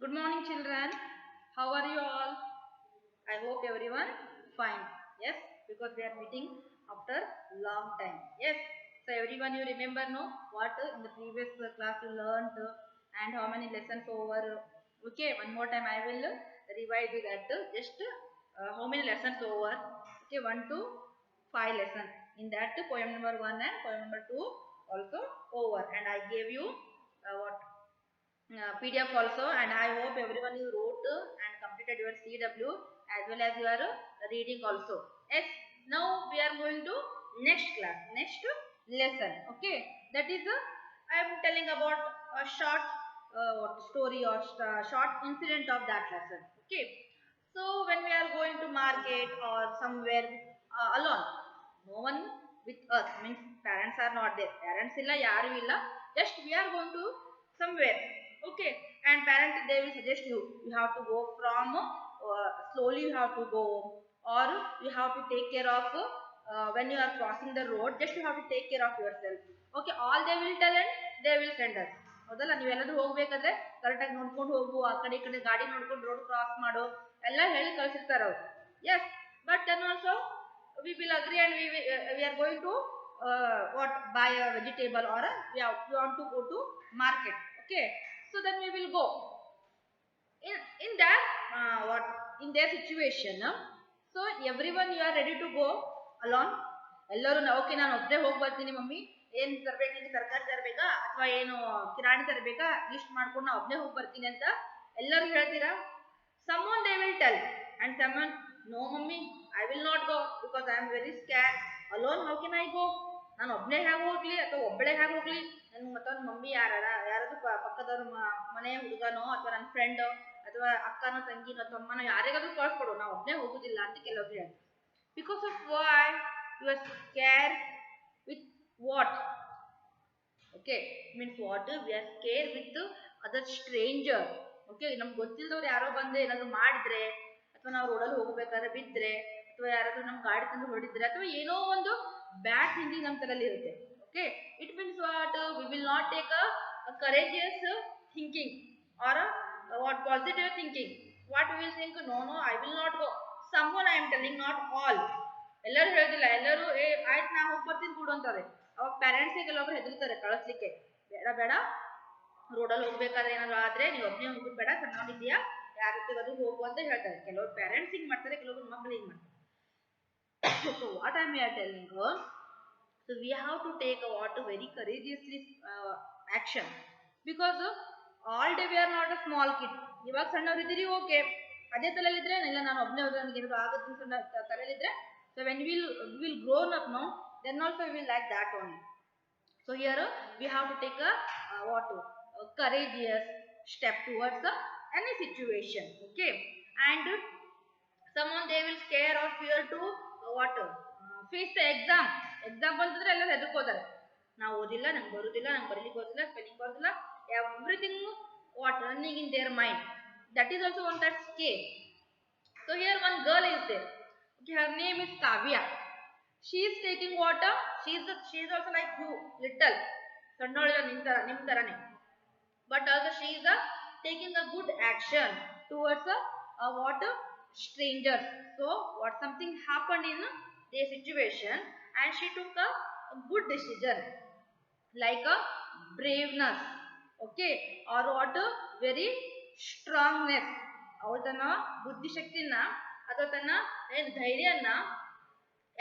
Good morning, children. How are you all? I hope everyone fine. Yes, because we are meeting after long time. Yes. So everyone, you remember no what in the previous class you learned and how many lessons over. Okay, one more time I will revise you that just how many lessons over. Okay, 1 to 5 lessons. In that poem number 1 and poem number 2 also over, and I gave you what PDF also, and I hope everyone you wrote and completed your CW as well as your reading also. Yes, now we are going to next class, next lesson. Okay, that is I am telling about a short story or short incident of that lesson. Okay, so when we are going to market or somewhere alone, no one with us, means parents are not there. Parents illa, yaru illa. Just we are going to somewhere. Okay, and parent they will suggest you have to go from slowly you have to go, or you have to take care of when you are crossing the road, just you have to take care of yourself. Okay, all they will tell and they will send us. ಹೌದಲ್ಲ, ನೀವೆಲ್ಲರೂ ಹೋಗ್ಬೇಕಾದ್ರೆ ಕರೆಕ್ಟಾಗಿ ನೋಡ್ಕೊಂಡು ಹೋಗು, ಆ ಕಡೆ ಈ ಕಡೆ ಗಾಡಿ ನೋಡ್ಕೊಂಡು ರೋಡ್ ಕ್ರಾಸ್ ಮಾಡು ಎಲ್ಲ ಹೇಳಿ ಕಳಿಸಿರ್ತಾರೆ ಅವರು. Yes, but then also we will agree and we are going to what buy a vegetable, or we want to go to market. Okay, so then we will go in that what in their situation. So everyone you are ready to go alone. ಎಲ್ಲರೂ okay ನಾನು ಒಬ್ಬರೇ ಹೋಗಿ ಬರ್ತೀನಿ mummy, ಏನು ತರಬೇಕು, ನಿಮಗೆ ತರಕಾರಿ ತರಬೇಕಾ ಅಥವಾ ಏನು ಕಿರಾಣಿ ತರಬೇಕಾ, ಲಿಸ್ಟ್ ಮಾಡ್ಕೊಂಡು ನಾನು ಒಬ್ಬನೇ ಹೋಗಿ ಬರ್ತೀನಿ ಅಂತ ಎಲ್ಲರೂ ಹೇಳ್ತೀರಾ? Someone they will tell, and someone, no mummy, I will not go because I am very scared. Alone how can I go? ನಾನು ಒಬ್ಬನೇ ಹೇಗೆ ಹೋಗ್ಲಿ ಅಥವಾ ಒಬ್ಬಳೇ ಹೇಗೆ ಹೋಗ್ಲಿ, ನನ್ಗೆ ಮತ್ತೊಂದು ಮಮ್ಮಿ ಯಾರಾದ್ರೂ ಪಕ್ಕದವ್ರ ಮನೆಯ ಹುಡುಗನೋ ಅಥವಾ ನನ್ನ ಫ್ರೆಂಡ್ ಅಥವಾ ಅಕ್ಕನೋ ತಂಗಿನೋ ತಮ್ಮನೋ ಯಾರಿಗಾದ್ರೂ ಕಳ್ಸ್ಕೊಡು, ನಾವು ಒಬ್ಬನೇ ಹೋಗುದಿಲ್ಲ ಅಂತ ಕೆಲವ್ರು ಹೇಳ್ತಾರೆ. Because of why? You are scared with what? Okay, means what? We are scared with other stranger. Okay, ನಮ್ಗೆ ಗೊತ್ತಿಲ್ಲದವ್ರು ಯಾರೋ ಬಂದು ಏನಾದ್ರು ಮಾಡಿದ್ರೆ, ಅಥವಾ ನಾವು ರೋಡಲ್ಲಿ ಹೋಗ್ಬೇಕಾದ್ರೆ ಬಿದ್ದರೆ, ಅಥವಾ ಯಾರಾದ್ರೂ ನಮ್ಮ ಗಾಡಿ ತಂದು ಹೊಡಿದ್ರೆ, ಅಥವಾ ಏನೋ ಒಂದು ಬ್ಯಾಡ್ ಥಿಂಕಿಂಗ್ ನಮ್ಮ ತಲೆಯಲ್ಲಿ ಇರುತ್ತೆ. Okay, it means what? We will not take a courageous thinking or what positive thinking. What will think? No no, I will not go. Someone I am telling, not all. ಎಲ್ಲರೂ ಹೇಳೋದಿಲ್ಲ, ಎಲ್ಲರೂ ಆಯ್ತು ನಾ ಹೋಗಿ ಬರ್ತೀನಿ ಕೊಡು ಅಂತಾರೆ. ಅವಾಗ ಪೇರೆಂಟ್ಸ್ಗೆ ಕೆಲವೊಬ್ರು ಹೆದರ್ತಾರೆ ಕಳಿಸ್ಲಿಕ್ಕೆ, ಬೇಡ ಬೇಡ, ರೋಡಲ್ಲಿ ಹೋಗ್ಬೇಕಾದ್ರೆ ಏನಾದ್ರು ಆದ್ರೆ ನೀವು ಒಬ್ಬನೇ ಹೋಗೋದು ಬೇಡ, ಸಣ್ಣವನಿದೆಯಾ, ಯಾರ ಜೊತೆಗೆ ಅದು ಹೋಗು ಅಂತ ಹೇಳ್ತಾರೆ. ಕೆಲವರು ಪೇರೆಂಟ್ಸ್ ಹಿಂಗೆ ಮಾಡ್ತಾರೆ, ಕೆಲವೊಬ್ರು ಮಕ್ಕಳು ಹಿಂಗೆ ಮಾಡ್ತಾರೆ. So what I am telling you, so we have to take a what very courageously action, because all day we are not a small kid. ಇವಾಗ ಸಣ್ಣವ್ರು ಇದ್ದೀರಿ, ಓಕೆ, ಅದೇ ತಲೆಯಲ್ಲಿದ್ರೆ ಇಲ್ಲ ನಾನು ಒಬ್ಬನೇ ಹೋದ್ರೆ ನನಗೆ ಏನಾದ್ರು ಆಗುತ್ತೆ ಸಣ್ಣ ತಲೆಯಲ್ಲಿದ್ರೆ, so when we will grown up now, then also we will like that only. So here we have to take a courageous step towards any situation. Okay, and someone they will scare or fear to face the exam. ಅಂತಂದ್ರೆ ಎಲ್ಲರೂ ಹೆದರ್ಕೋತಾರೆ, ನಾವು ಓದಿಲ್ಲ, ನಂಗೆ ಬರುದಿಲ್ಲ, ನಂಗೆ ಬರಲಿಕ್ಕೆ ಬರುದಿಲ್ಲ, spelling ಬರುದಿಲ್ಲ, everything running in their mind. That is also one that scare. So here one girl is there. Okay, her name is Kavya. She is taking water. She is also like you, little ಸಣ್ಣೋಳಿಲ್ಲ ನಿಮ್ಮ ತರನೇ, but also she is taking a good action towards what strangers. So what something happened in their situation, and she took a good decision, like a braveness. Okay, or what very strongness. ಅವಳು ತನ್ನ ಬುದ್ಧಿಶಕ್ತಿನ ಅಥವಾ ತನ್ನ ಧೈರ್ಯನ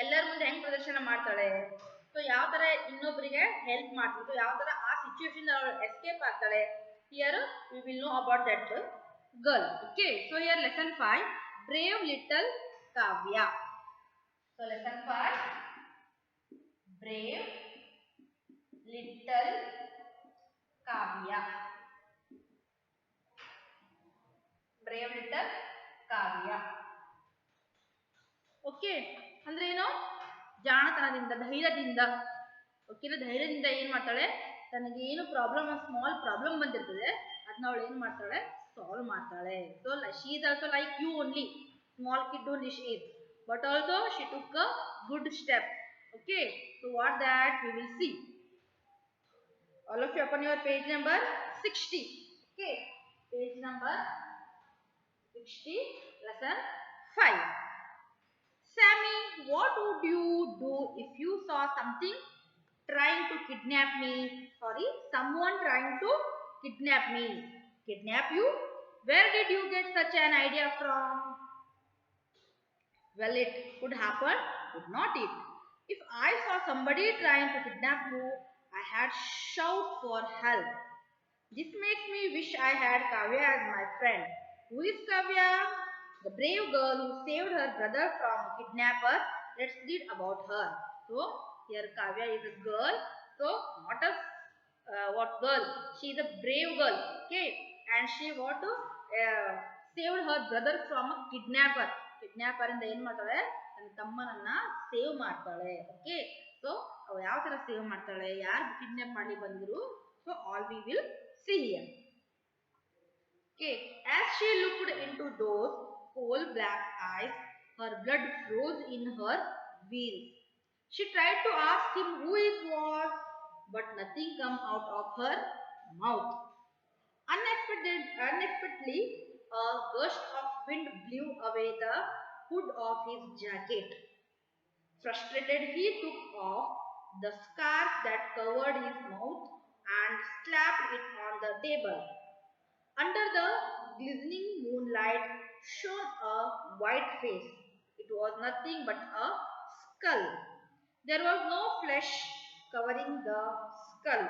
ಎಲ್ಲರ ಮುಂದೆ ಹೆಂಗ್ ಪ್ರದರ್ಶನ ಮಾಡ್ತಾಳೆ, so ಯಾವ ತರ ಇನ್ನೊಬ್ಬರಿಗೆ ಹೆಲ್ಪ್ ಮಾಡ್ತಾಳೆ, ಯಾವ ತರ ಆ ಸಿಚುವೇಶನ್ ಎಸ್ಕೇಪ್ ಆಗ್ತಾಳೆ. Here we will know about that girl. Okay, so here lesson 5, brave little Kavya. So lesson 5, brave little Kavya. Brave little Kavya. Okay, ಅಂದ್ರೆ ಏನು? ಜಾಣತನದಿಂದ, ಧೈರ್ಯದಿಂದ. ಓಕೆನಾ, ಧೈರ್ಯದಿಂದ ಏನ್ ಮಾಡ್ತಾಳೆ, ತನಗೆ ಏನು ಪ್ರಾಬ್ಲಮ್, ಸ್ಮಾಲ್ ಪ್ರಾಬ್ಲಮ್ ಬಂದಿರ್ತದೆ, ಅದನ್ನ ಅವಳು ಏನ್ ಮಾಡ್ತಾಳೆ, ಸಾಲ್ವ್ ಮಾಡ್ತಾಳೆ. So she is also like you only, small kid only she is, but also she took a good step. Okay, so what that we will see. All of you open your page number 60. Okay, Page number 60, lesson 5. Sammy, what would you do if you saw something trying to kidnap me? Sorry, someone trying to kidnap me. Kidnap you? Where did you get such an idea from? Well, it could happen, could not it? If I saw somebody trying to kidnap you, I had shout for help. This makes me wish I had Kavya as my friend. Who is Kavya? The brave girl who saved her brother from kidnapper. Let's read about her. So here Kavya is a girl. So not a what girl? She is a brave girl. Okay, and she what to saved her brother from a kidnapper. Kidnapper ಇಂದ ಏನು ಮಾಡ್ತಾಳೆ? ತನ್ನ ತಮ್ಮನನ್ನ save ಮಾಡ್ತಾಳೆ. Okay, so ಅವಳು ಯಾವ ತರ save ಮಾಡ್ತಾಳೆ? ಯಾರು ಕಿಡ್ನಾಪ್ ಮಾಡಿ ಬಂದ್ರು? So all we will see here. Okay, as she looked into those coal black eyes, her blood froze in her veins. She tried to ask him who it was, but nothing came out of her mouth. Unexpectedly, a gust of wind blew away the hood of his jacket. Frustrated, he took off the scarf that covered his mouth and slapped it on the table. Under the glistening moonlight shone a white face. It was nothing but a skull. There was no flesh covering the skull.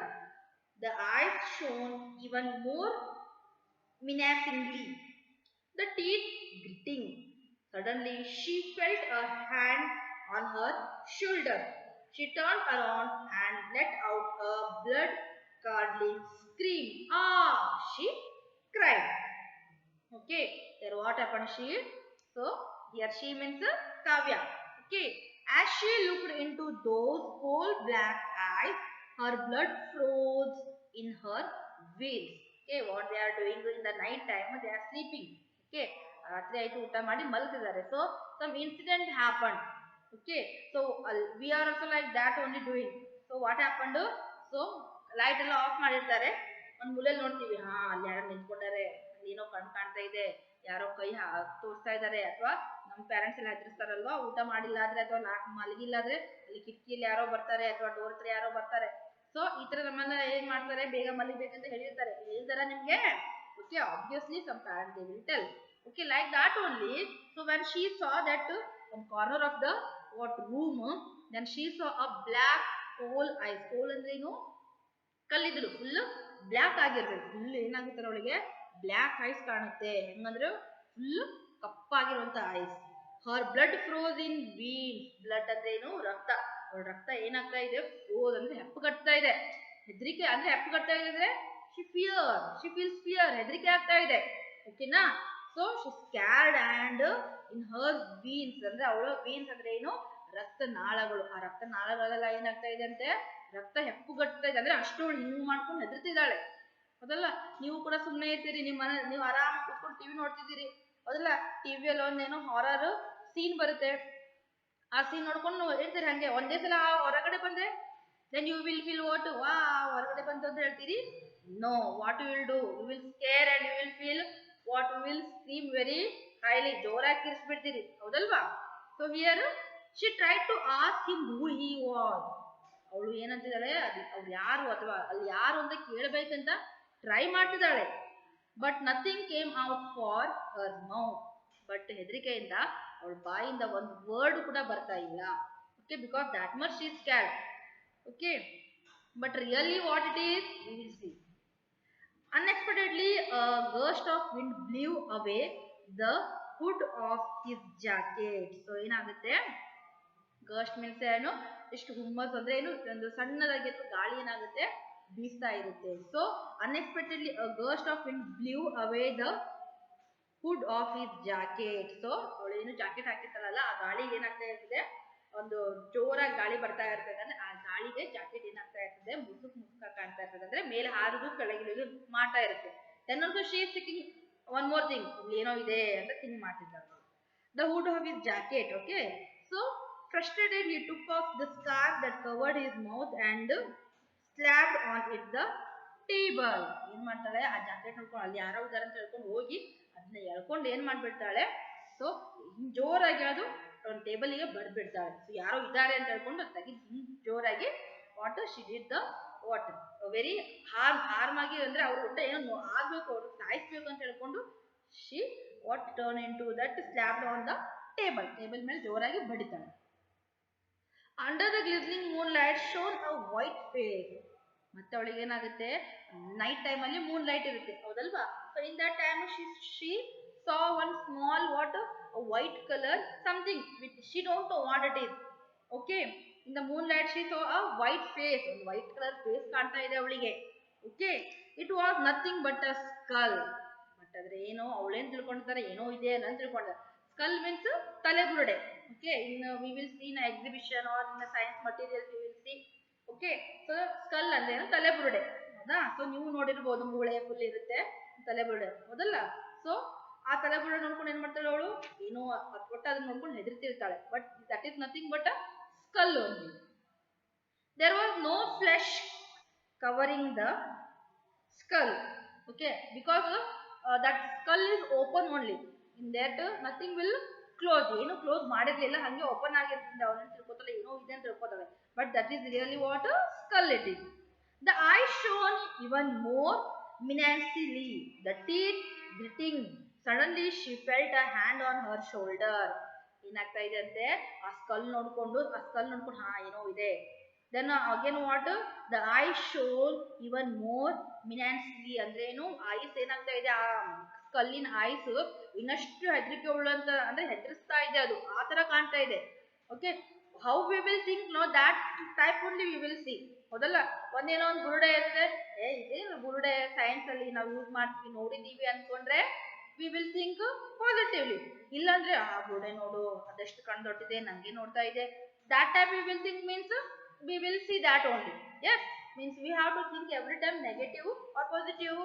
The eyes shone even more menacingly, the teeth gritting. Suddenly, she felt a hand on her shoulder. She turned around and let out a blood-curdling scream. Ah! She cried. Okay, there what happened? So here she means Kavya. Okay, as she looked into those coal black eyes, her blood froze in her veins. Okay, what they are doing in the night time? They are sleeping. Okay, ರಾತ್ರಿ ಆಯ್ತು ಊಟ ಮಾಡಿ ಮಲಗಿದ್ದಾರೆ. So some incident happened. Okay, so we are also like that only doing. So what happened? So light ಎಲ್ಲ of ಮಾಡಿರ್ತಾರೆ. ಒಂದು ಮೂಲೆಯಲ್ಲಿ ನೋಡ್ತೀವಿ, ಹಾ ಅಲ್ಲಿ ಯಾರು ನಿಂತ್ಕೊಂಡಾರೆ, ಏನೋ ಕಣ್ ಕಾಣ್ತಾ ಇದೆ, ಯಾರೋ ಕೈ ತೋರಿಸ್ತಾ ಇದ್ದಾರೆ, ಅಥವಾ ನಮ್ಮ ಪೇರೆಂಟ್ಸ್ ಎಲ್ಲ ಹೆದರ್ಸ್ತಾರಲ್ವಾ ಊಟ ಮಾಡಿಲ್ಲ ಆದ್ರೆ ಅಥವಾ ಮಲಗಿಲ್ಲ ಆದ್ರೆ ಅಲ್ಲಿ ಕಿಟಕಿಯಲ್ಲಿ ಯಾರೋ ಬರ್ತಾರೆ ಅಥವಾ ಡೋರ್ ಹತ್ರ ಯಾರೋ ಬರ್ತಾರೆ. ಸೊ ಈ ತರ ನಮ್ಮನ್ನ ಏನ್ ಮಾಡ್ತಾರೆ, ಬೇಗ ಮಲಿಬೇಕಂತ ಹೇಳಿದಾರ ನಿಮ್ಗೆ? Okay, obviously some parent they will tell. Okay, like that only. So when she saw that one corner of the room, then she saw a black coal eyes. coal ಅಂದ್ರೆ ಏನು? ಕಲ್ಲಿದ್ರು ಫುಲ್ ಬ್ಲ್ಯಾಕ್ ಆಗಿರ್ತದೆ. Full ಏನಾಗಿರ್ತಾರೆ ಅವಳಿಗೆ black ice ಕಾಣುತ್ತೆ. ಹೆಂಗಂದ್ರೆ full ಕಪ್ಪಾಗಿರುವಂತ ice. ಹರ್ blood ಫ್ರೋಸ್ ಇನ್ ವೀನ್ಸ್. Blood ಅಂದ್ರೆ ಏನು? ರಕ್ತ. ರಕ್ತ ಏನಾಗ್ತಾ ಇದೆ? ಫ್ರೋಸ್ ಅಂದ್ರೆ ಹೆಪ್ಪುಗಟ್ತಾ ಇದೆ. ಹೆದರಿಕೆ ಅಂದ್ರೆ ಹೆಪ್ಪುಗಟ್ತಾ ಇದೆ ಅಂದ್ರೆ ಶಿ ಫೀಲ್ಸ್ ಫಿಯರ್. ಹೆದರಿಕೆ ಆಗ್ತಾ ಇದೆ. ಓಕೆನಾ? So she scared and in ಹರ್ ವೀನ್ಸ್ ಅಂದ್ರೆ ಅವಳ ವೀನ್ಸ್ ಅಂದ್ರೆ ಏನು? ರಕ್ತ ನಾಳಗಳು. ಆ ರಕ್ತ ನಾಳಗಳೆಲ್ಲ ಏನಾಗ್ತಾ ಇದೆ ಅಂತೆ? ರಕ್ತ ಹೆಪ್ಪುಗಟ್ತಾ ಇದೆ. ಅಂದ್ರೆ ಅಷ್ಟೊಳು ಹಿಂಗ್ ಮಾಡ್ಕೊಂಡು ಹೆದರ್ತಿದ್ದಾಳೆ. ಅದಲ್ಲ, ನೀವು ಕೂಡ ಸುಮ್ಮನೆ ಇರ್ತೀರಿ, ನಿಮ್ಮ ಮನೆ ನೀವು ಆರಾಮಾಗಿ ಕೂತ್ಕೊಂಡು ಟಿವಿ ನೋಡ್ತಿದ್ದೀರಿ. ಅದಲ್ಲ, ಟಿವಿಯಲ್ಲಿ ಒಂದೇನೋ ಹಾರರ್ ಸೀನ್ ಬರುತ್ತೆ. ಆ ಸೀನ್ ನೋಡ್ಕೊಂಡು ಇರ್ತೀರಿ. ಹಂಗೆ ಒಂದೇ ಸಲ ಹೊರಗಡೆ ಬಂದ್ರೆ then you will feel what? ವಾ, ಹೊರಗಡೆ ಬಂತು ಅಂತ ಹೇಳ್ತೀರಿ? No, what you will do? You will scare and you will feel what? You will scream very highly. ಜೋರಾಗಿ ಕಿರ್ಸ್ಬಿಡ್ತೀರಿ, ಹೌದಲ್ವಾ? So here she try to ask him who he was. ಅವಳು ಏನಂತಿದ್ದಾಳೆ, ಅವ್ರು ಯಾರು ಅಥವಾ ಅಲ್ಲಿ ಯಾರು ಅಂತ ಕೇಳಬೇಕಂತ ಟ್ರೈ ಮಾಡ್ತಿದ್ದಾಳೆ. But nothing came out for her mouth. But ಹೆದರಿಕೆಯಿಂದ ಅವಳ ಬಾಯಿಂದ ಒಂದು ವರ್ಡ್ ಕೂಡ ಬರ್ತಾ ಇಲ್ಲ. Okay, because that much she is scared. Okay, but really what it is V will C. Unexpectedly, a gust of wind blew away the hood of his jacket. So ಏನಾಗುತ್ತೆ? Gust means ಏನು? ಎಷ್ಟು ಹುಮ್ಮಸ್ ಅಂದ್ರೆ ಏನು? ಒಂದು ಸಣ್ಣದಾಗಿ ಗಾಳಿ ಏನಾಗುತ್ತೆ? ಬೀಸ್ತಾ ಇರುತ್ತೆ. So unexpectedly a gust of wind blew away the hood of his jacket. So ಅವಳು ಏನು ಜಾಕೆಟ್ ಹಾಕಿರ್ತಾಳಲ್ಲ, ಆ ಗಾಳಿಗೆ ಏನಾಗ್ತಾ ಇರ್ತದೆ? ಒಂದು ಜೋರಾಗಿ ಗಾಳಿ ಬರ್ತಾ ಇರ್ತದೆ. ಆ ಗಾಳಿಗೆ ಜಾಕೆಟ್ ಏನಾಗ್ತಾ ಇರ್ತದೆ? ಮುಸುಕ್ ಕಾಣ್ತಾ ಇರ್ತದೆ. ಅಂದ್ರೆ ಮೇಲೆ ಹಾರುದು ಕೆಳಗಿಳಿದು ಮಾಡ್ತಾ ಇರುತ್ತೆ. Then also she is thinking one more thing, ಏನೋ ಇದೆ ಅಂತ ಥಿಂಕ್ ಮಾಡ್ತಿದ್ದಾರೆ. The hood of his jacket. Okay, so frustrated, he took off the scarf that covered his mouth and slapped on it the table. ಏನ್ ಮಾಡ್ತಾಳೆ, ಆ jacket ನೋಡ್ಕೊಂಡು ಅಲ್ಲಿ ಯಾರೋ ಇದಾರೆ ಅಂತ ಹೇಳ್ಕೊಂಡು ಹೋಗಿ ಅದನ್ನ ಎಳ್ಕೊಂಡು ಏನ್ ಮಾಡ್ಬಿಡ್ತಾಳೆ, ಸೊ ಜೋರಾಗಿ ಅದು ಒಂದು ಟೇಬಲ್ಗೆ ಬಡ್ಬಿಡ್ತಾಳೆ. ಸೊ ಯಾರೋ ಇದ್ದಾರೆ ಅಂತ ಹೇಳ್ಕೊಂಡು ತೆಗೆದು ಜೋರಾಗಿ what she did the what very harm ಆಗಿ, ಅಂದ್ರೆ ಅವ್ರ ಹೊಟ್ಟೆ ಏನೋ ಆಗ್ಬೇಕು, ಅವ್ರು ಸಾಯಿಸ್ಬೇಕು ಅಂತ ಹೇಳ್ಕೊಂಡು she what turn into that slapped on the table ಮೇಲೆ ಜೋರಾಗಿ ಬಡಿತಾಳೆ. Under the glistening moonlight shone a white face. ಮತ್ತೆ ಅವಳಿಗೆ ಏನಾಗುತ್ತೆ, ನೈಟ್ ಟೈಮ್ ಅಲ್ಲಿ ಮೂನ್ ಲೈಟ್ ಇರುತ್ತೆ, ಹೌದಲ್ವಾ? So in that time she saw one small what a white color something which she don't know what it is. Okay, in the moonlight she saw a white face, ಒಂದು white color face ಕಾಣ್ತಾ ಇದೆ ಅವಳಿಗೆ. Okay, it was nothing but a skull. But ಆದ್ರೆ ಏನೋ ಅವಳೇನ್ ತಿಳ್ಕೊಂಡಿರ್ತಾರೆ, ಏನೋ ಇದೆ ಅಂತ ತಿಳ್ಕೊಂಡಿದ್ದಾರೆ. Skull means ತಲೆಬುರುಡೆ. Okay, in we will see in exhibition or in the science materials we will see. Okay, so skull ಅಂದ್ರೆ ಏನು, ತಲೆಬುರುಡೆ, ಹೌದಾ? ಸೊ ನೀವು ನೋಡಿರ್ಬೋದು, ಮೂಳೆ ಫುಲ್ ಇರುತ್ತೆ, ತಲೆಬುರುಡೆ, ಹೌದಲ್ಲ? ಸೊ ಆ ತಲೆಬುರುಡೆ ನೋಡ್ಕೊಂಡು ಏನ್ ಮಾಡ್ತಾಳೆ ಅವಳು, ಏನೋ ಒಟ್ಟ ಅದನ್ನ ನೋಡ್ಕೊಂಡು ಹೆದರ್ತಿರ್ತಾಳೆ. But that is nothing but a skull only. There was no flesh covering the skull. Okay, because that skull is open only, in that nothing will close. ಏನು ಕ್ಲೋಸ್ ಮಾಡಿರ್ಲಿಲ್ಲ, ಹಂಗೆ ಓಪನ್ ಆಗಿರ್ತಿದ್ದೆ. ಅವನೇನು ತಿಳ್ಕೊತಾಳೆ, ಏನೋ ಇದೆ ಅಂತ ತಿಳ್ಕೊತಾಳೆ. But that is really what skull it is. The eye shone even more menacingly, the teeth gritting. Suddenly she felt a hand on her shoulder. ಏನಾಗ್ತಾ ಇದೆ ಅಂತೆ, ಆ ಸ್ಕಲ್ ನೋಡ್ಕೊಂಡು ಹಾ ಏನೋ ಇದೆ. Then again what the eye shone even more menacingly, ಅಂದ್ರೆ ಏನು, ಐಸ್ ಏನಾಗ್ತಾ ಇದೆ, ಆ ಸ್ಕಲ್ಲಿನ ಐಸ್ ಇನ್ನಷ್ಟು ಹೆದರಿಕೆ ಉಳ್ಳಂತ, ಅಂದ್ರೆ ಹೆದರಿಸ್ತಾ ಇದೆ, ಅದು ಆ ತರ ಕಾಣ್ತಾ ಇದೆ. Okay, how we will think no that type only we will C, ಹೌದಲ್ಲ? ಒಂದೇನೋ ಒಂದು ಬುರುಡೆ ಇರುತ್ತೆ, ಇದೇನು ಬುರುಡೆ ಸೈನ್ಸ್ ಅಲ್ಲಿ ನಾವು ಯೂಸ್ ಮಾಡ್ತೀವಿ, ನೋಡಿದೀವಿ ಅನ್ಕೊಂಡ್ರೆ ವಿ ವಿಲ್ ಥಿಂಕ್ ಪಾಸಿಟಿವ್ಲಿ. ಇಲ್ಲಾಂದ್ರೆ ಆ ಬುರುಡೆ ನೋಡು, ಅದೆಷ್ಟು ಕಣ್ ದೊಡ್ಡಿದೆ, ನಂಗೆ ನೋಡ್ತಾ ಇದೆ, that type we will think means we will see that only. Yes, means we have to think every time negative or positive.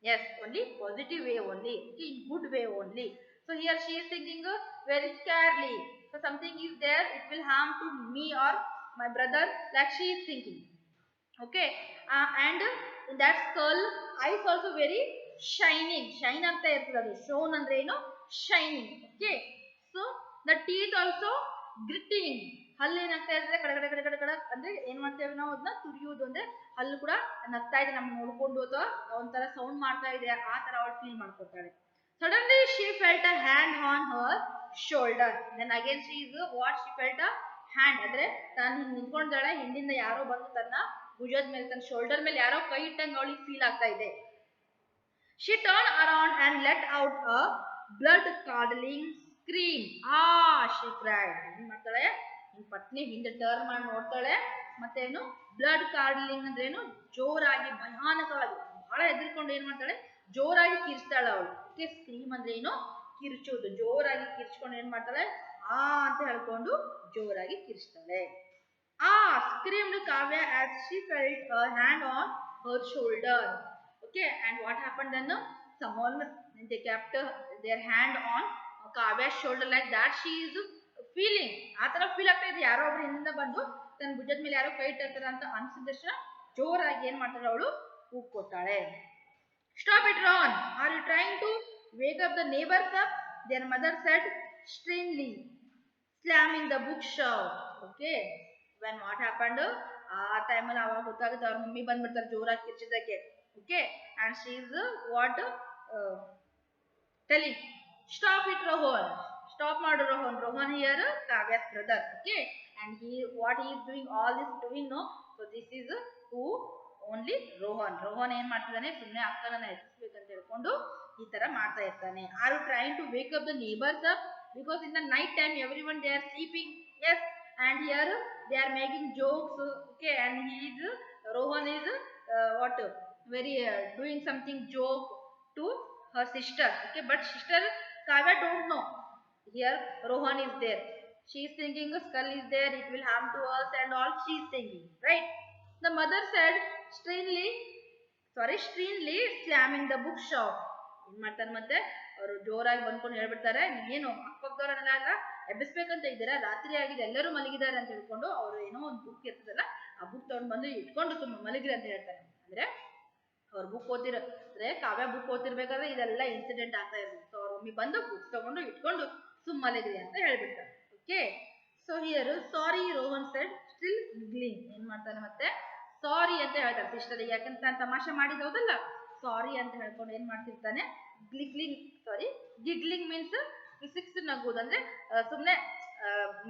Yes, only positive way only, in good way only. So here she is thinking very scarcely, so something is there, it will harm to me or my brother, like she is thinking. Okay, and in that skull eyes also very shining, shine ಆಗ್ತಾ ಇರ್ತದೆ, ಅದು shown ಅಂದ್ರೆ ಏನು, shining. Okay, so the teeth also gritting, ಹಲ್ಲು ಏನಾಗ್ತಾ ಇರ್ತದೆ, ಕಡೆ ಅಂದ್ರೆ ಏನ್ ಮಾಡ್ತೇವೆ ನಾವು, ಅದನ್ನ ತುರಿಯುವುದು, ಅಂದ್ರೆ ಹಲ್ಲು ಕೂಡ ನಗ್ತಾ ಇದೆ ನಮ್ಗೆ ನೋಡ್ಕೊಂಡು, ಅಥವಾ ಒಂಥರ ಸೌಂಡ್ ಮಾಡ್ತಾ ಇದೆ, ಆ ತರ ಅವಳು ಫೀಲ್ ಮಾಡ್ಕೊತಾಳೆ. Suddenly she felt a hand on her shoulder. Then again she is what she felt a hand, ಅಂದ್ರೆ ತಾನು ಹಿಂಗ್ ನಿಂತ್ಕೊಂಡಾಳೆ, ಹಿಂದಿಂದ ಯಾರೋ ಬಂದು ತನ್ನ ಭುಜದ ಮೇಲೆ, ತನ್ನ ಶೋಲ್ಡರ್ ಮೇಲೆ ಯಾರೋ ಕೈ ಇಟ್ಟಂಗೆ ಅವಳಿಗೆ ಫೀಲ್ ಆಗ್ತಾ ಇದೆ. She turned around and let out a blood-curdling scream. She cried. ಏನ್ ಮಾಡ್ತಾಳೆ, ಪತ್ನಿ ಹಿಂದೆ ಟರ್ನ್ ಮಾಡಿ ನೋಡ್ತಾಳೆ, ಮತ್ತೆ ಏನು, ಬ್ಲಡ್ ಕಾರ್ಡ್ಲಿಂಗ್ ಅಂದ್ರೆ ಏನು, ಜೋರಾಗಿ ಭಯಾನಕವಾಗಿ ಬಹಳ ಹೆದರ್ಕೊಂಡು ಏನ್ ಮಾಡ್ತಾಳೆ, ಜೋರಾಗಿ ಕಿರ್ಚ್ತಾಳೆ ಅವಳು. ಸ್ಕ್ರೀಮ್ ಅಂದ್ರೆ ಏನು, ಕಿರ್ಚೋದು, ಜೋರಾಗಿ ಕಿರ್ಚ್ಕೊಂಡು ಏನ್ ಮಾಡ್ತಾಳೆ, ಅಂತ ಹೇಳ್ಕೊಂಡು ಜೋರಾಗಿ ಕಿರ್ಚ್ತಾಳೆ. Screamed Kavya as she felt her hand on her shoulder. Okay, and what happened then? Someone, they kept their hand on Kavya's shoulder like that. She is feeling, ಆ ತರ ಫೀಲ್ ಆಗ್ತಾ ಇದೆ, ಯಾರೋ ಒಬ್ರು ಹಿಂದಿಂದ ಬಂದು ತನ್ನ ಭುಜದ ಮೇಲೆ ಯಾರೋ ಕೈ ಇಟ್ಟಿರ್ತಾರೆ ಅಂತ ಅನ್ಸಿದ ತಕ್ಷಣ ಜೋರಾಗಿ ಏನ್ ಮಾಡ್ತಾಳೆ ಅವಳು, ಕೂಗ್ಕೊತಾಳೆ. Stop it, Ron. Are you trying to wake up the neighbors up? Their mother said sternly, slamming the bookshelf. Okay, when what happened, ಆ ಟೈಮಲ್ಲಿ ಅವಾಗ ಗೊತ್ತಾಗುತ್ತೆ, ಅವ್ರ ಮಮ್ಮಿ ಬಂದ್ಬಿಡ್ತಾರೆ ಜೋರಾಗಿ ಕಿರ್ಚಿದ್ದಕ್ಕೆ. Okay, and she is what telling, stop it, Rohan. Stop madu, Rohan. Rohan here, Kavya's brother. Okay, and what he is doing, all this doing, no. So this is who, only Rohan. Rohan ಏನ್ ಮಾಡ್ತಿದ್ದಾನೆ, ಸುಮ್ಮನೆ ಅಕ್ಕನನ್ನ ಎತ್ತಿಸ್ಬೇಕಂತ ಹೇಳ್ಕೊಂಡು ಈ ತರ ಮಾಡ್ತಾ ಇರ್ತಾನೆ. Are you trying to wake up the neighbors up? Because in the night time everyone they are sleeping. Yes, and here they are making jokes. Okay, and he is Rohan is what very doing something joke to her sister. Okay, but sister Kavya don't know here Rohan is there. She is thinking a skull is there, it will harm to us and all she is thinking, right? The mother said sternly slamming the bookshop. ಏನ್ ಮಾಡ್ತಾರೆ, ಮತ್ತೆ ಅವರು ಜೋರಾಗಿ ಬಂದ್ಕೊಂಡು ಹೇಳ್ಬಿಡ್ತಾರೆ, ಏನು ಅಕ್ಕಪಕ್ಕದವರನ್ನೆಲ್ಲ ಎಬ್ಬಿಸ್ಬೇಕಂತ ಇದ್ದೀರಾ, ರಾತ್ರಿ ಆಗಿದೆ, ಎಲ್ಲರೂ ಮಲಗಿದ್ದಾರೆ ಅಂತ ಹೇಳ್ಕೊಂಡು ಅವರು ಏನೋ ಒಂದು ಬುಕ್ ಇರ್ತದಲ್ಲ, ಆ ಬುಕ್ ತಗೊಂಡು ಬಂದು ಇಟ್ಕೊಂಡು ತುಂಬ ಮಲಗಿರಿ ಅಂತ ಹೇಳ್ತಾರೆ. ಅಂದ್ರೆ ಅವ್ರು ಬುಕ್ ಓದ್ತಿದ್ರೆ ಕಾವ್ಯ ಬುಕ್ ಓದ್ತಿರ್ಬೇಕಾದ್ರೆ ಇದೆಲ್ಲ ಇನ್ಸಿಡೆಂಟ್ ಆಗ್ತಾ ಇರ್ತದೆ. ಸೊ ಅವ್ರ ಮಮ್ಮಿ ಬಂದು ಬುಕ್ ತಗೊಂಡು ಇಟ್ಕೊಂಡು ಸುಮ್ಮನೆಗಿದೆ ಅಂತ ಹೇಳ್ಬಿಡ್ತಾರೆ. Okay, so here sorry Rohan said still giggling. ಏನ್ ಮಾಡ್ತಾನೆ ಮತ್ತೆ ಸಾರಿ ಅಂತ ಹೇಳ್ತಾರೆ ಸಿಸ್ಟರ್, ಯಾಕಂತ ನಾನು ತಮಾಷೆ ಮಾಡಿದೌದಲ್ಲ, ಸಾರಿ ಅಂತ ಹೇಳ್ಕೊಂಡು ಏನ್ ಮಾಡ್ತಿರ್ತಾನೆ ಗಿಗ್ಲಿಂಗ್. ಸಾರಿ, ಗಿಗ್ಲಿಂಗ್ ಮೀನ್ಸ್ ಸಿಕ್ಸ್ ನಗುದು ಅಂದ್ರೆ ಸುಮ್ನೆ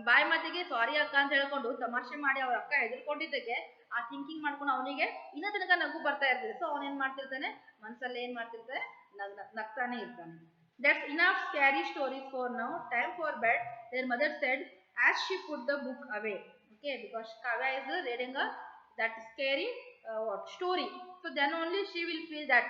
ಬಾಯಿ ಮಾತಿಗೆ ಸಾರಿ ಅಕ್ಕ ಅಂತ ಹೇಳ್ಕೊಂಡು ತಮಾಷೆ ಮಾಡಿ ಅವ್ರ ಅಕ್ಕ ಹೆದರ್ಕೊಂಡಿದ್ದಕ್ಕೆ ಆ ಥಿಂಕಿಂಗ್ ಮಾಡ್ಕೊಂಡು ಅವನಿಗೆ ಇನ್ನ ತನಕ ನಗು ಬರ್ತಾ ಇರ್ತದೆ. ಸೊ ಅವನ್ ಏನ್ ಮಾಡ್ತಿರ್ತಾನೆ ಮನ್ಸಲ್ಲಿ ಏನ್ ಮಾಡ್ತಿರ್ತಾನೆ ನಗ್ತಾನೆ ಇರ್ತಾನೆ. That's enough scary stories for now. Time for bed, their mother said as she put the book away. Okay, because Kavya is reading that scary what story. So then only she will feel that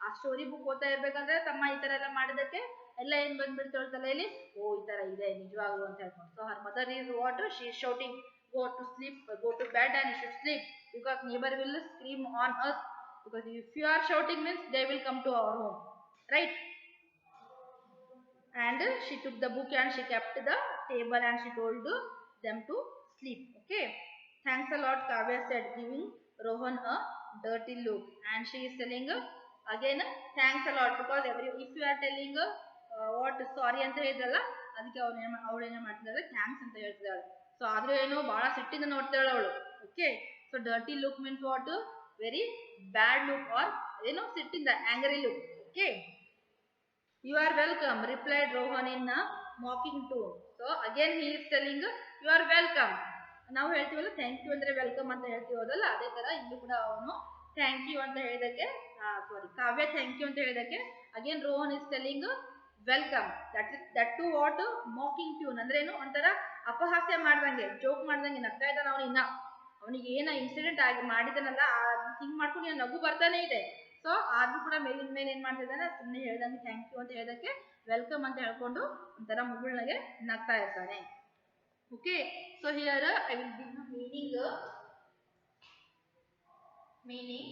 ಆ story book ಓದ್ತಾ ಇರ್ಬೇಕಂದ್ರೆ ತಮ್ಮ ಈ ತರ ಎಲ್ಲ ಮಾಡಿದಕ್ಕೆ ಎಲ್ಲ ಏನ್ ಬಂದ್ಬಿಡ್ತಾಳೆ ತಲೆಯಲ್ಲಿ, ಓ ಈ ತರ ಇದೆ ನಿಜವಾಗ್ಲು ಅಂತ ಹೇಳ್ಕೊಂಡು. So her mother is what she is shouting, go to sleep, go to bed and you should sleep because neighbor will scream on us, because if you are shouting means they will come to our home, right? And she took the book and she kept the table and she told them to sleep. Okay, thanks a lot, Kavya said, giving Rohan a dirty look. And she is telling again thanks a lot, because if you are telling what sorry ಅಂತ ಹೇಳಿದ್ರಲ್ಲ, ಅದಕ್ಕೆ ಅವಳು ಏನೇ ಮಾಡ್ತಿದ್ದಾಳೆ thanks ಅಂತ ಹೇಳ್ತಿದ್ದಾಳೆ. So ಆದ್ರೂ ಏನೋ ಬಹಳ ಸಿಟ್ಟಿಂದ ನೋಡ್ತಾಳೆ ಅವಳು. Okay, so dirty look means what very bad look or ಏನೋ ಸಿಟ್ಟಿಂದ angry look. Okay, you are welcome, replied Rohan in a mocking tone. So again he is telling you are welcome. ನಾವು ಹೇಳ್ತೀವಲ್ಲ ಥ್ಯಾಂಕ್ ಯು ಅಂದ್ರೆ welcome ಅಂತ ಹೇಳ್ತೀವಲ್ಲ, ಅದೇ ತರ ಇಲ್ಲೂ ಕೂಡ ಅವನು ಥ್ಯಾಂಕ್ ಯು ಅಂತ ಹೇಳಿದಕ್ಕೆ ಸಾರಿ ಕಾವ್ಯ ಥ್ಯಾಂಕ್ ಯು ಅಂತ ಹೇಳಿದಕ್ಕೆ again Rohan is telling welcome. That to what mocking tune ಅಂದ್ರೆ ಏನು, ಒಂಥರ ಅಪಹಾಸ್ಯ ಮಾಡ್ದಂಗೆ, ಜೋಕ್ ಮಾಡ್ದಂಗೆ ನಗ್ತಾ ಇದ್ದಾನೆ ಅವನು. ಇನ್ನ ಅವನಿಗೆ ಏನ ಇನ್ಸಿಡೆಂಟ್ ಆಗಿ ಮಾಡಿದನಲ್ಲ ಥಿಂಕ್ ಮಾಡ್ಕೊಂಡು ನಗು ಬರ್ತಾನೆ ಇದೆ. ಸೊ ಆದ್ರೂ ಕೂಡ ಮೇಲಿನ ಮೇಲೆ ಏನ್ ಮಾಡ್ತಿದ್ದಾನೆ, ಸುಮ್ಮನೆ ಹೇಳ್ದಂಗೆ ಥ್ಯಾಂಕ್ ಯು ಅಂತ ಹೇಳೋದಕ್ಕೆ ವೆಲ್ಕಮ್ ಅಂತ ಹೇಳ್ಕೊಂಡು ಒಂಥರ ಮುಗುಳ್ನಾಗೆ ನಗ್ತಾ ಇರ್ತಾನೆ. Okay, so here I will give meaning.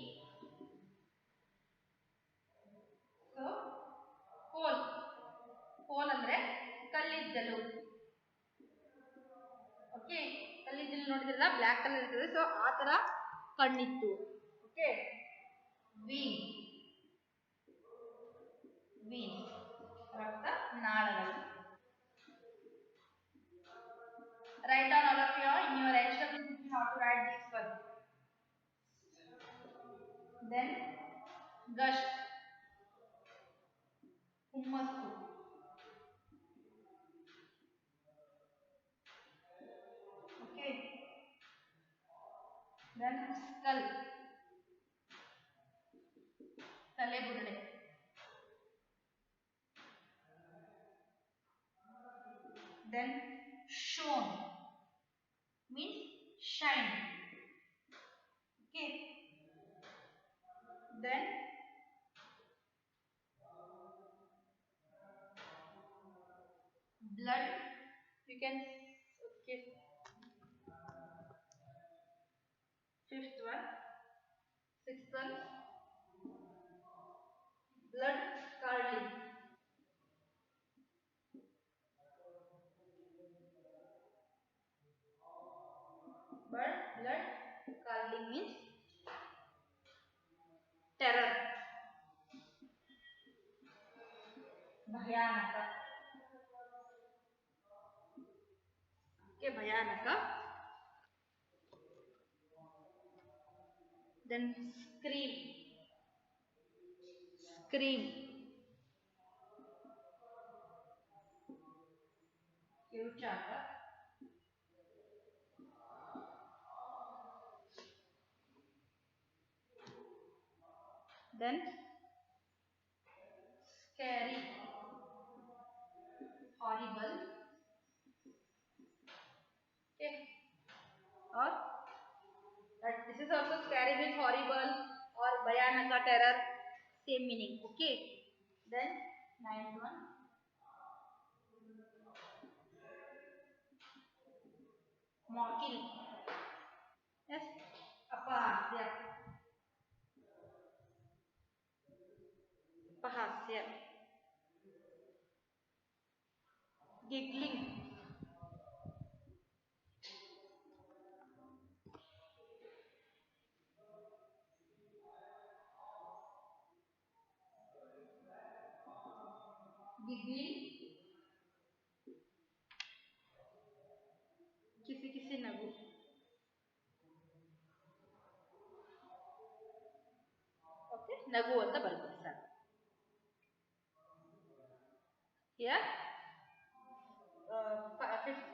So hole, hole ಅಂದ್ರೆ ಕಲ್ಲಿದ್ದಲು. ಓಕೆ, ಕಲ್ಲಿದ್ದಲು ನೋಡಿದ್ರಲ್ಲ ಬ್ಲ್ಯಾಕ್ ಕಲರ್ ಇರ್ತದೆ, ಸೊ ಆ ತರ ಕಣ್ಣಿತ್ತು. ಓಕೆ, ವೀನ್, ವೀನ್ ರಕ್ತ ನಾಳಗಳು. Write down all of you in your HW how to write this one. Then gush, hummastu. Okay. Then skull, tale budle. Then shone means shine. Okay. Then blood, you can, okay, fifth one, sixth one, blood curdling. But blood curdling means terror, ಭಯಾನಕ. Okay, ಭಯಾನಕ. Then scream, scream, ಕಿರುಚಾಟ. Then scary, horrible. Okay, or that this is also scary means horrible or bhayanaka terror, same meaning. Okay, then ninth one, mocking. Yes, apahasya, apahasya. Giggling, giggling, किसी किसी नगु. Okay, नगु ಅಂತ ಬರುತ್ತೆ sir. Here,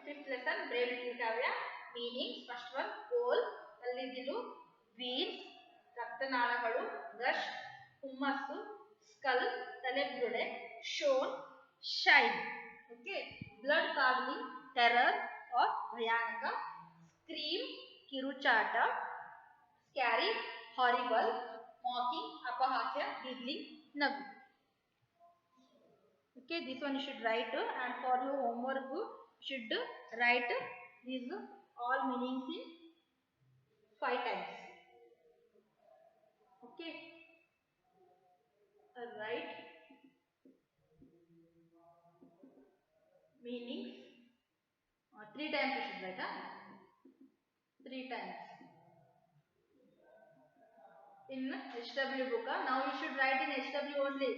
fifth lesson, Brave Little Kavya. Meanings, first one, ಕೋಲ್, ಕಲ್ಲಿದ್ದಿಲು, wheels, ರಕ್ತನಾಳಗಳು, gush, ಹುಮ್ಮಸ್ಸು, skull, ತಲೆಬುರುಡೆ, shone, shine. Okay, blood curdling, terror or ಭಯಾನಕ, scream, ಕಿರುಚಾಟ, scary, horrible, mocking, ಅಪಹಾಸ್ಯ, giggling, ನಗು. Okay, this one you should write, and for your homework you should write these all meanings in 5 times. Okay, write meanings 3 times you should write, 3 times in HW book. Now you should write in HW only.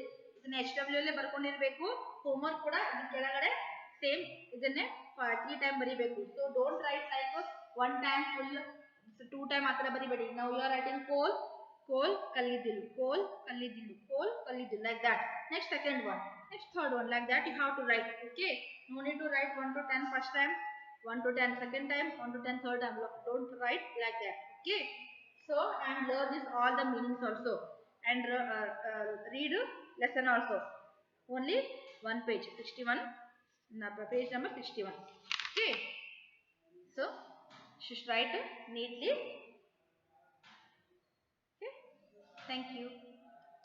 ಇದನ್ನ HW ಅಲ್ಲೇ ಬರ್ಕೊಂಡಿರಬೇಕು. Homework ಕೂಡ ಇದರ ಕೆಳಗಡೆ same ಇದನ್ನೇ 3 time ಬರಿಬೇಕು. So don't right like 1 time full 2 time ಆತರ ಬರಿಬೇಡಿ. Now you are writing ಕೋಲ್, ಕೋಲ್, ಕಲ್ಲಿದ್ದಿಲು, ಕೋಲ್, ಕಲ್ಲಿದ್ದಿಲು, ಕೋಲ್, ಕಲ್ಲಿದ್ದಿಲು, like that. Next second one, next third one, like that you have to write. Okay, no need to write 1 to 10 first time, 1 to 10 second time, 1 to 10 third time. Don't write like that. Okay, so and learn this all the meanings also, and read lesson also. Only one page, 61, page number 61. Okay, so should write neatly. Okay, thank you.